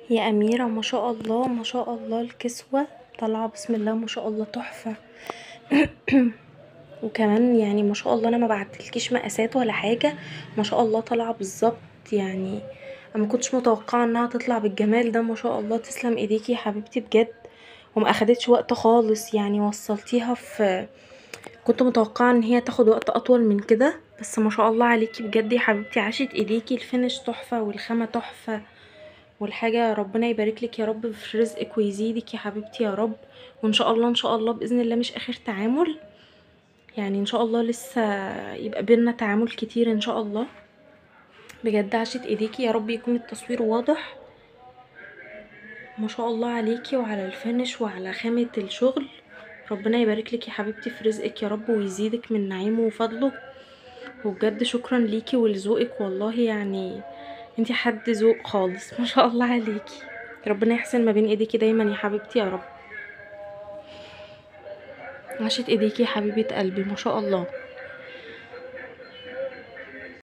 يا أميرة، ما شاء الله ما شاء الله، الكسوة طالعة بسم الله ما شاء الله تحفة. وكمان يعني ما شاء الله انا ما بعتلكيش مقاسات ولا حاجة. ما شاء الله طالعة بالظبط يعني. انا ما كنتش متوقعة انها تطلع بالجمال ده. ما شاء الله تسلم ايديكي يا حبيبتي بجد. وما اخدتش وقت خالص يعني وصلتيها في. كنت متوقعة ان هي تاخد وقت اطول من كده، بس ما شاء الله عليكي بجد يا حبيبتي، عاشت ايديكي، الفينش تحفة والخامة تحفة. والحاجة ربنا يباركلك يا رب في رزقك ويزيدك يا حبيبتي يا رب. وان شاء الله ان شاء الله باذن الله مش اخر تعامل. يعني ان شاء الله لسه يبقى بينا تعامل كتير ان شاء الله. بجد عاشت ايديكي يا رب، يكون التصوير واضح. ما شاء الله عليكي وعلى الفينش وعلى خامة الشغل. ربنا يباركلك يا حبيبتي في رزقك يا رب ويزيدك من نعيمه وفضله. وبجد شكرا ليكي ولذوقك والله يعني. انتي حد ذوق خالص ما شاء الله عليكي. ربنا يحسن ما بين ايديكي دايما يا حبيبتي يا رب. عاشت ايديكي يا حبيبة قلبي ما شاء الله.